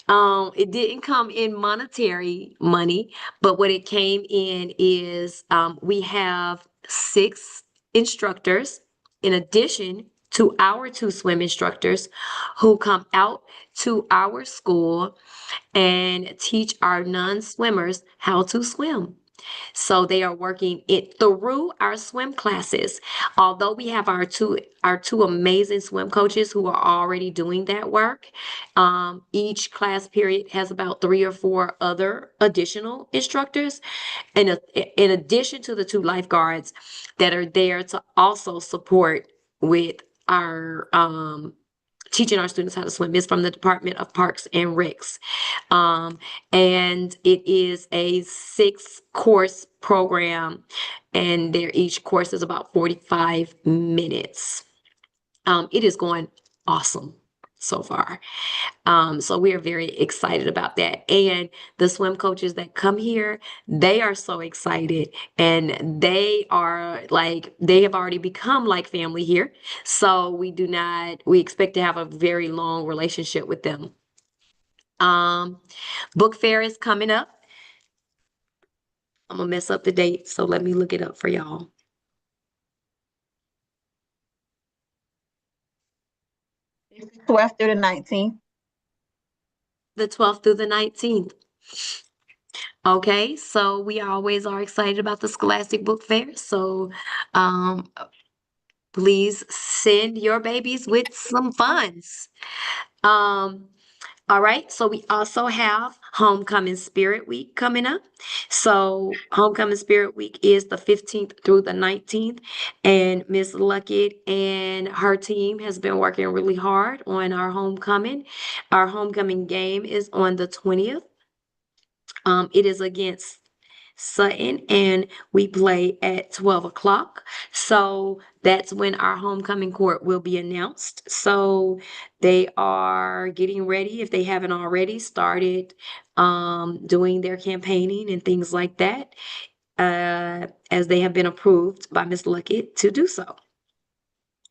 It didn't come in monetary money, but what it came in is we have 6 instructors in addition to our 2 swim instructors who come out to our school and teach our non-swimmers how to swim. So they are working it through our swim classes. Although we have our two amazing swim coaches who are already doing that work, each class period has about 3 or 4 other additional instructors, and in addition to the 2 lifeguards that are there to also support with our teaching our students how to swim. Is from the Department of Parks and Recs. And it is a 6-course program, and each course is about 45 minutes. It is going awesome so far. So we are very excited about that. And the swim coaches that come here, they are so excited, and they have already become like family here. So we expect to have a very long relationship with them. Book fair is coming up. I'm gonna mess up the date, so let me look it up for y'all. It's 12th through the 19th. The 12th through the 19th. Okay, so we always are excited about the Scholastic Book Fair. So please send your babies with some funds. All right, so we also have Homecoming Spirit Week coming up. So Homecoming Spirit Week is the 15th through the 19th, and Miss Luckett and her team has been working really hard on our homecoming. Our homecoming game is on the 20th. It is against Sutton, and we play at 12 o'clock. So that's when our homecoming court will be announced. So they are getting ready, if they haven't already started doing their campaigning and things like that, as they have been approved by Ms. Luckett to do so.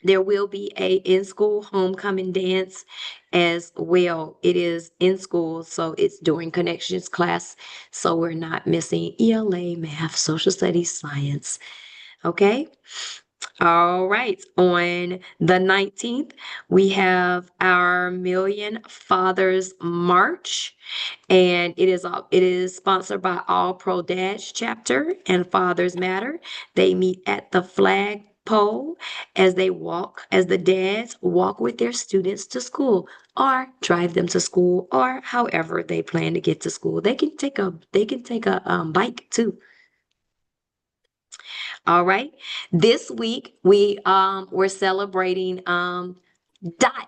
There will be a in-school homecoming dance as well. It is in school, so it's during connections class. So we're not missing ELA, math, social studies, science. Okay. All right. On the 19th, we have our Million Fathers March, and it is sponsored by All Pro Dads chapter and Fathers Matter. They meet at the flag pole as the dads walk with their students to school or drive them to school, or however they plan to get to school. They can take a bike too. All right. This week we're celebrating DOT,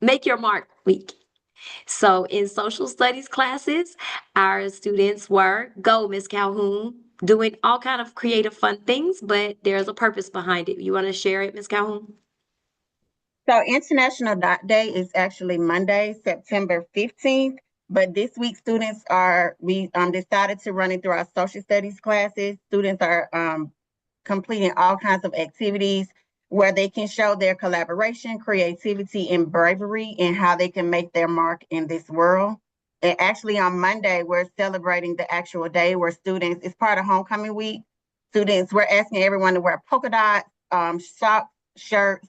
Make Your Mark Week. So in social studies classes, our students were, go Miss Calhoun, doing all kind of creative fun things, but there's a purpose behind it. You want to share it, Miss Calhoun? So International Dot Day is actually Monday, September 15th. But this week, we decided to run it through our social studies classes. Students are completing all kinds of activities where they can show their collaboration, creativity, and bravery and how they can make their mark in this world. And actually on Monday, we're celebrating the actual day where students, it's part of homecoming week. We're asking everyone to wear polka dots, socks, shirts,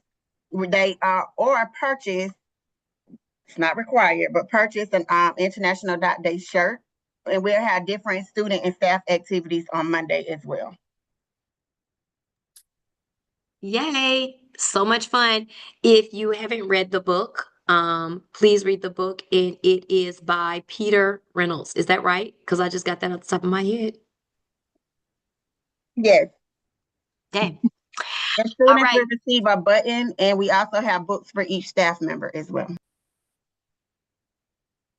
or purchase, it's not required, but purchase an International Dot Day shirt. And we'll have different student and staff activities on Monday as well. Yay! So much fun. If you haven't read the book, please read the book, and it is by Peter Reynolds. Is that right? Because I just got that off the top of my head. Yes. Okay. And students right. will receive a button, and we also have books for each staff member as well.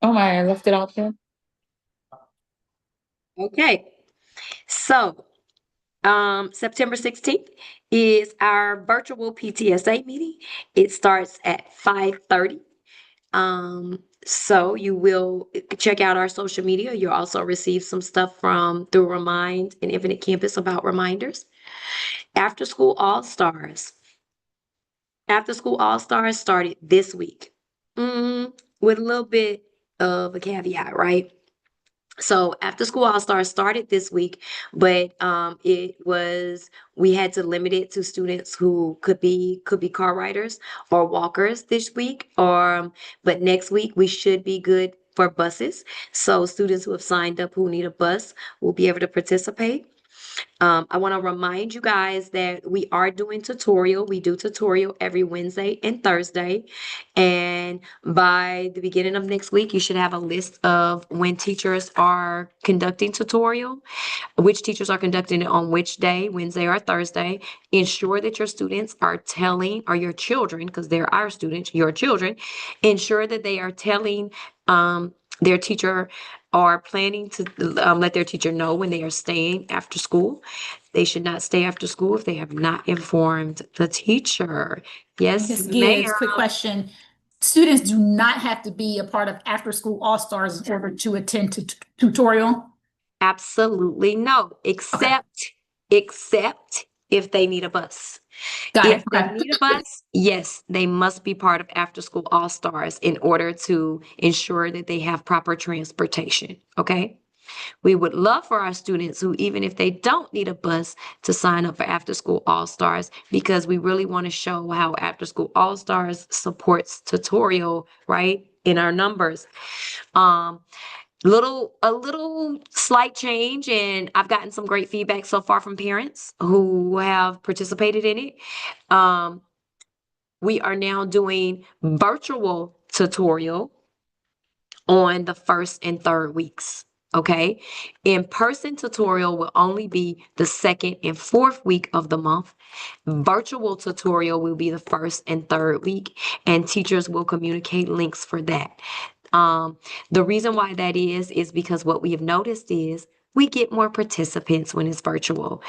Oh my, I left it out there. Okay. So, September 16th is our virtual PTSA meeting. It starts at 5:30. So you will check out our social media. You'll also receive some stuff through Remind and Infinite Campus about reminders. After School All-Stars. After School All-Stars started this week. With a little bit of a caveat, right? So After School All-Stars started this week, but we had to limit it to students who could be car riders or walkers this week, but next week we should be good for buses. So students who have signed up who need a bus will be able to participate. I want to remind you guys that we are doing tutorial. We do tutorial every Wednesday and Thursday. And by the beginning of next week, you should have a list of when teachers are conducting tutorial, which teachers are conducting it on which day, Wednesday or Thursday. Ensure that your students are telling, or your children, because they're our students, your children, ensure that they are telling their teacher, are planning to let their teacher know when they are staying after school. They should not stay after school if they have not informed the teacher. Yes, Ms. ma'am. Gibbs, quick question. Students do not have to be a part of After School All-Stars in order to attend tutorial? Absolutely no, except if they need a bus. Got If it. they Okay. need a bus, yes, they must be part of After School All-Stars in order to ensure that they have proper transportation, okay? We would love for our students who, even if they don't need a bus, to sign up for After School All-Stars, because we really want to show how After School All-Stars supports tutorial, right, in our numbers. a little slight change, and I've gotten some great feedback so far from parents who have participated in it. We are now doing virtual tutorial on the first and third weeks. Okay. In-person tutorial will only be the second and fourth week of the month. Virtual tutorial will be the first and third week, and teachers will communicate links for that. The reason why that is because what we have noticed is we get more participants when it's virtual,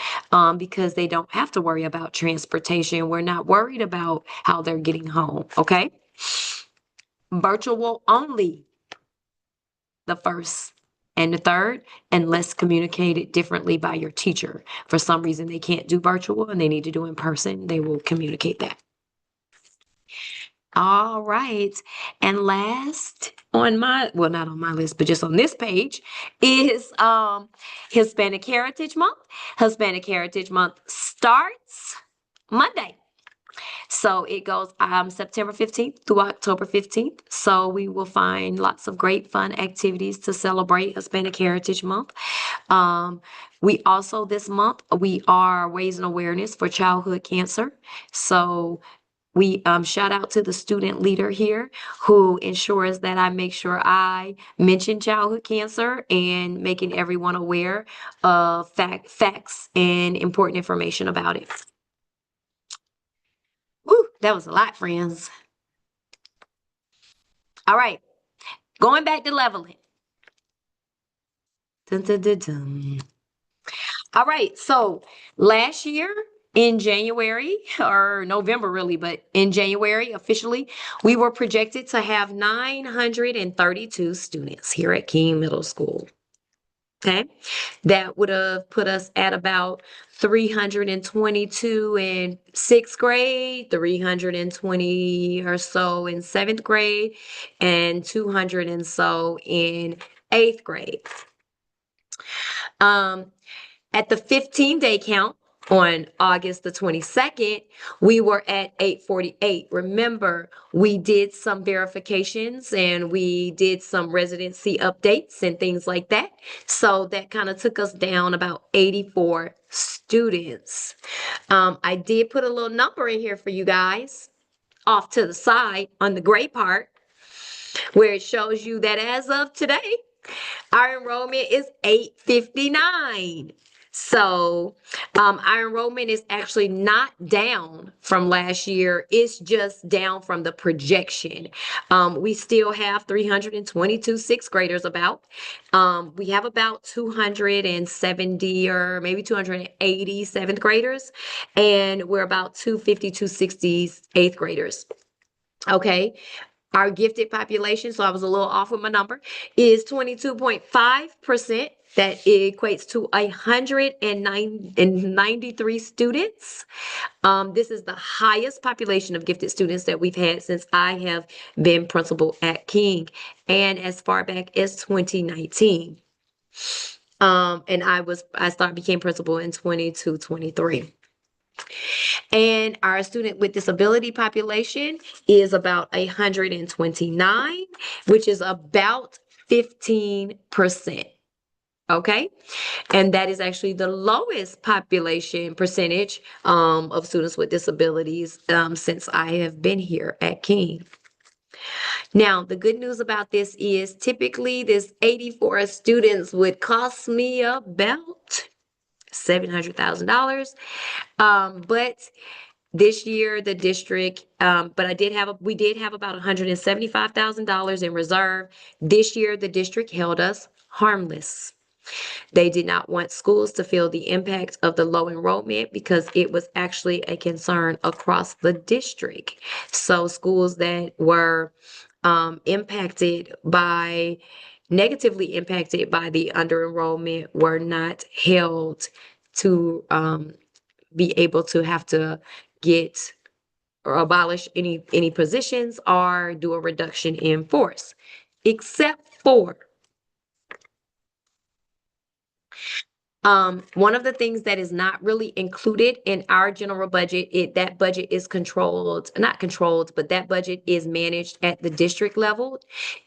because they don't have to worry about transportation. We're not worried about how they're getting home. Okay. Virtual only the first and the third, unless communicated differently by your teacher. For some reason, they can't do virtual and they need to do in person, they will communicate that. All right. And last on my, well, not on my list, but just on this page is Hispanic Heritage Month. Hispanic Heritage Month starts Monday. So it goes September 15th through October 15th. So we will find lots of great fun activities to celebrate Hispanic Heritage Month. We also, this month, we are raising awareness for childhood cancer. So we shout out to the student leader here who ensures that I make sure I mention childhood cancer and making everyone aware of facts and important information about it. Woo, that was a lot, friends. All right, going back to leveling. Dun, dun, dun, dun. All right, so last year in January, or November really, but in January officially, we were projected to have 932 students here at King Middle School. Okay, that would have put us at about 322 in sixth grade, 320 or so in seventh grade, and 200 and so in eighth grade. At the 15-day count on August the 22nd, we were at 848. Remember, we did some verifications and we did some residency updates and things like that. So that kind of took us down about 84 students. I did put a little number in here for you guys off to the side on the gray part, where it shows you that as of today, our enrollment is 859. So our enrollment is actually not down from last year. It's just down from the projection. We still have 322 sixth graders about. We have about 270 or maybe 280 seventh graders. And we're about 250, 260 eighth graders. Okay. Our gifted population, so I was a little off with my number, is 22.5%. That equates to 193 students. This is the highest population of gifted students that we've had since I have been principal at King, and as far back as 2019. And I became principal in 22-23. And our student with disability population is about 129, which is about 15%. Okay. And that is actually the lowest population percentage of students with disabilities since I have been here at King. Now, the good news about this is typically this 84 students would cost me about $700,000. But this year, the district, we did have about $175,000 in reserve. This year, the district held us harmless. They did not want schools to feel the impact of the low enrollment because it was actually a concern across the district. So schools that were negatively impacted by the under enrollment were not held to be able to have to get or abolish any positions or do a reduction in force, except for One of the things that is not really included in our general budget, that budget is controlled, not controlled, but that budget is managed at the district level,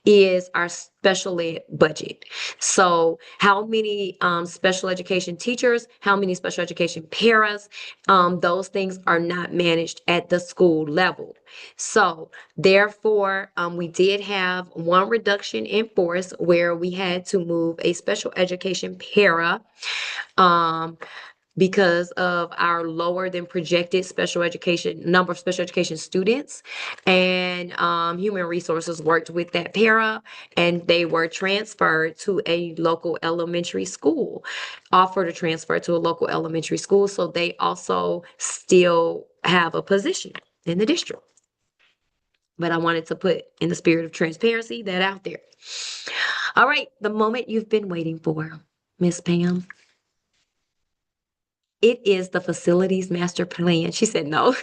is our special ed budget. So how many special education teachers, how many special education paras, those things are not managed at the school level. So therefore, we did have one reduction in force where we had to move a special education para because of our lower than projected number of special education students. And human resources worked with that para, and they were transferred to a local elementary school, offered a transfer to a local elementary school. So they also still have a position in the district. But I wanted to put, in the spirit of transparency, that out there. All right, the moment you've been waiting for, Miss Pam. It is the facilities master plan. She said no.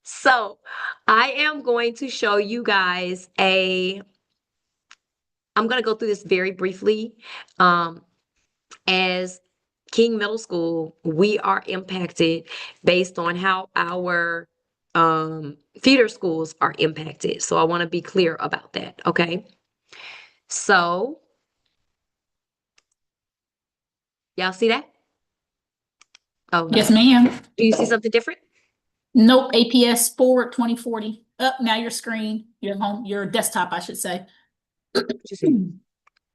So I am going to show you guys I'm going to go through this very briefly. As King Middle School, we are impacted based on how our feeder schools are impacted. So I want to be clear about that. Okay. So y'all see that? Oh, Yes, ma'am. do you see something different? Nope, APS forward 2040. Up now your screen, your desktop, I should say. What you see?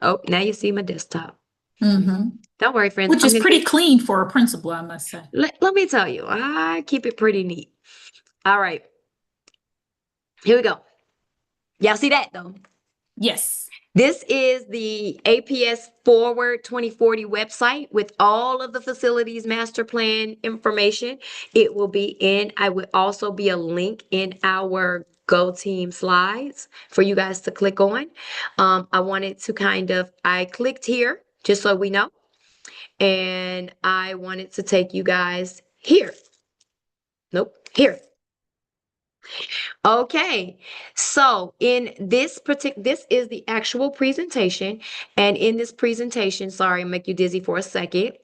Oh, now you see my desktop. Mm-hmm. Don't worry, friends. Which is pretty clean for a principal, I must say. Let me tell you, I keep it pretty neat. All right. Here we go. Y'all see that though? Yes. This is the APS Forward 2040 website with all of the facilities master plan information. It will be I would also be a link in our Go Team slides for you guys to click on. I wanted to I clicked here just so we know. And I wanted to take you guys here. Nope, here. Okay, so in this this is the actual presentation. And in this presentation, sorry, make you dizzy for a second.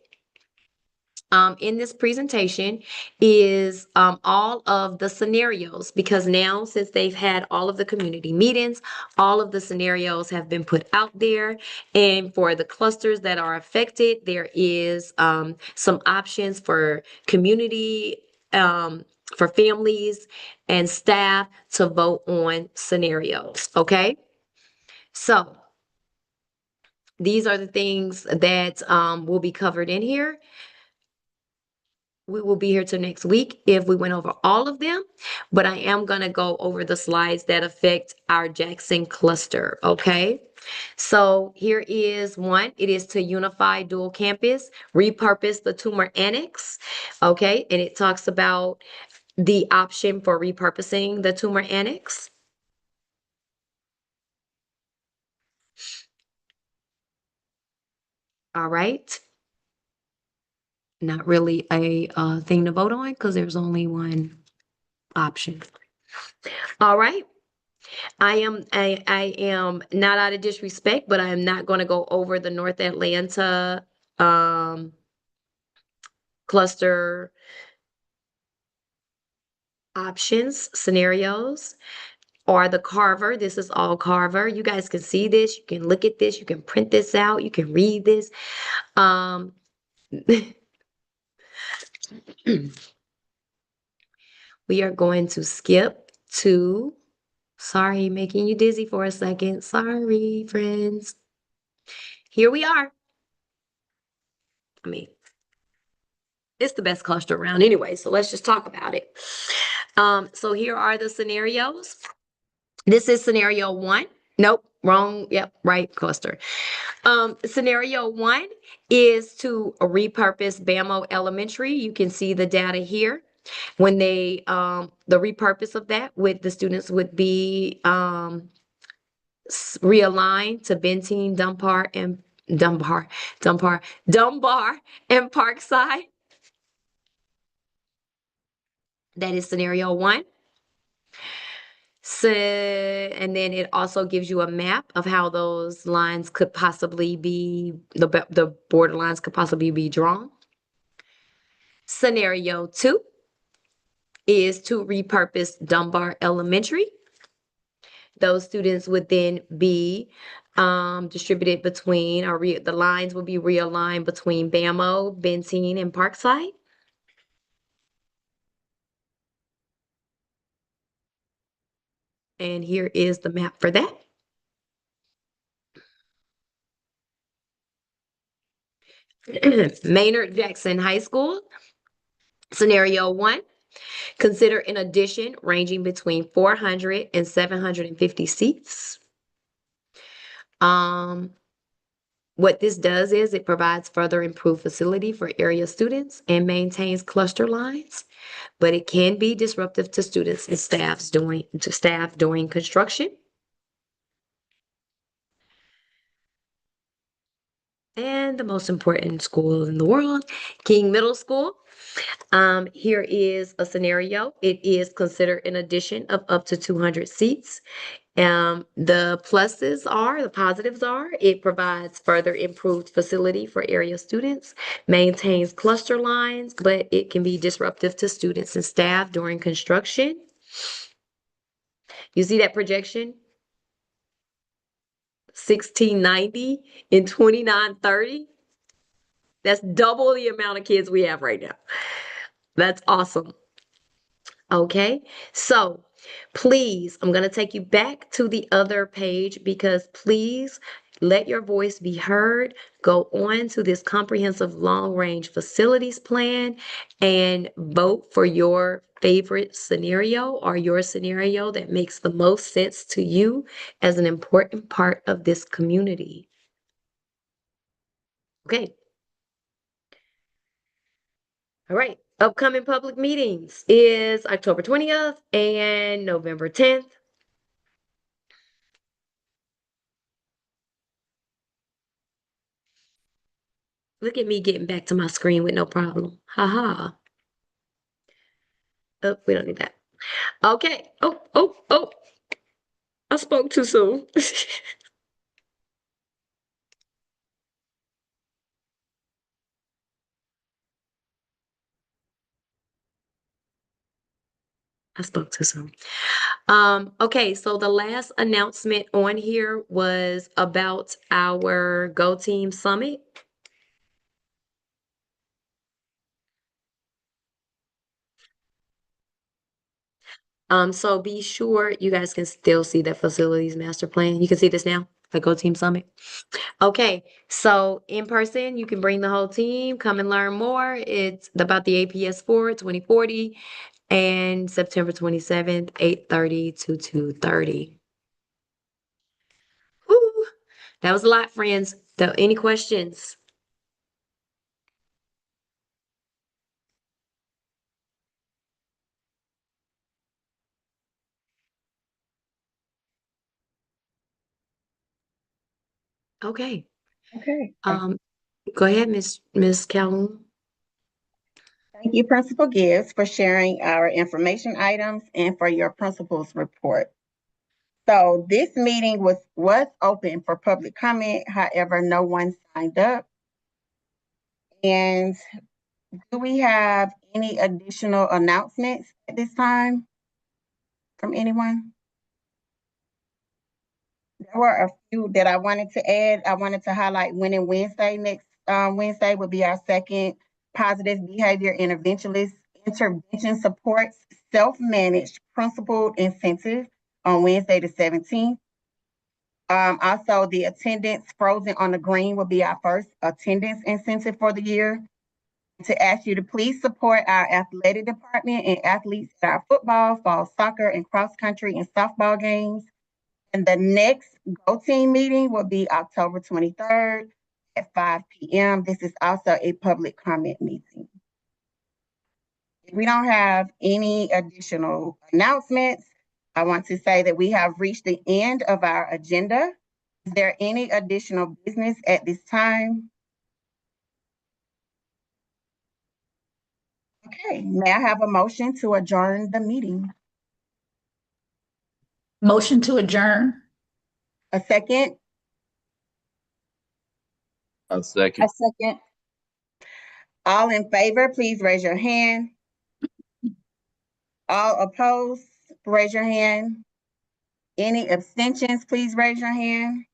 In this presentation is all of the scenarios, because now since they've had all of the community meetings, all of the scenarios have been put out there. And for the clusters that are affected, there is some options for community, for families and staff to vote on scenarios. Okay, so these are the things that will be covered in here. We will be here till next week if we went over all of them, but I am going to go over the slides that affect our Jackson cluster. Okay. So here is one. It is to unify dual campus, repurpose the Toomer Annex. Okay. And it talks about the option for repurposing the Toomer Annex. All right. Not really a thing to vote on because there's only one option. All right. I am not out of disrespect, but I am not going to go over the North Atlanta cluster options, scenarios, or the Carver. This is all Carver. You guys can see this. You can look at this. You can print this out. You can read this. We are going to skip to, sorry, making you dizzy for a second. Sorry, friends. Here we are. I mean, it's the best cluster around anyway, so let's just talk about it. So here are the scenarios. This is scenario 1. Nope, wrong. Yep, right cluster. Scenario 1 is to repurpose BAMO Elementary. You can see the data here. When they, the repurpose of that with the students would be realigned to Benteen, Dunbar, and Parkside. That is scenario 1. So, and then it also gives you a map of how those lines could possibly be, the border lines could possibly be drawn. Scenario 2 is to repurpose Dunbar Elementary. Those students would then be distributed between, or the lines will be realigned between Bamo, Benteen, and Parkside. And here is the map for that. Maynard Jackson High School. Scenario 1, consider an addition ranging between 400 and 750 seats. What this does is it provides further improved facility for area students and maintains cluster lines, but it can be disruptive to students and staff during construction. And the most important school in the world, King Middle School. Here is a scenario. It is considered an addition of up to 200 seats. The positives are, it provides further improved facility for area students, maintains cluster lines, but it can be disruptive to students and staff during construction. You see that projection? 1690 and 2930. That's double the amount of kids we have right now. That's awesome. Okay, so please, I'm going to take you back to the other page because please let your voice be heard. Go on to this comprehensive long-range facilities plan and vote for your favorite scenario or your scenario that makes the most sense to you as an important part of this community. Okay. All right. Upcoming public meetings is October 20th and November 10th. Look at me getting back to my screen with no problem. Haha. Oh, we don't need that. Okay. Oh. I spoke too soon. I spoke too soon. Okay, so the last announcement on here was about our Go Team Summit. So be sure you guys can still see the facilities master plan. You can see this now, the Go Team Summit. Okay, so in person, you can bring the whole team, come and learn more. It's about the APS 4 2040 and September 27th, 8:30 to 2:30. Woo, that was a lot, friends. Any questions? Okay. Okay. Go ahead, Miss Calhoun. Thank you, Principal Gibbs, for sharing our information items and for your principal's report. So this meeting was open for public comment. However, no one signed up. And do we have any additional announcements at this time from anyone? There were a few that I wanted to add. I wanted to highlight Winning Wednesday. Next Wednesday will be our second positive behavior intervention supports self-managed principled incentive on Wednesday the 17th. Also, the attendance frozen on the green will be our first attendance incentive for the year. To ask you to please support our athletic department and athletes at our football, fall soccer, and cross country and softball games. And the next Go Team meeting will be October 23rd at 5 p.m. This is also a public comment meeting. If we don't have any additional announcements, I want to say that we have reached the end of our agenda. Is there any additional business at this time? Okay, may I have a motion to adjourn the meeting? Motion to adjourn. A second? A second. I second. All in favor, please raise your hand. All opposed, raise your hand. Any abstentions, please raise your hand.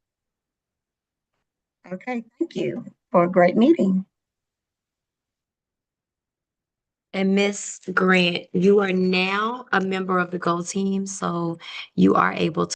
Okay, thank you for a great meeting. And Miss Grant, you are now a member of the Go Team, so you are able to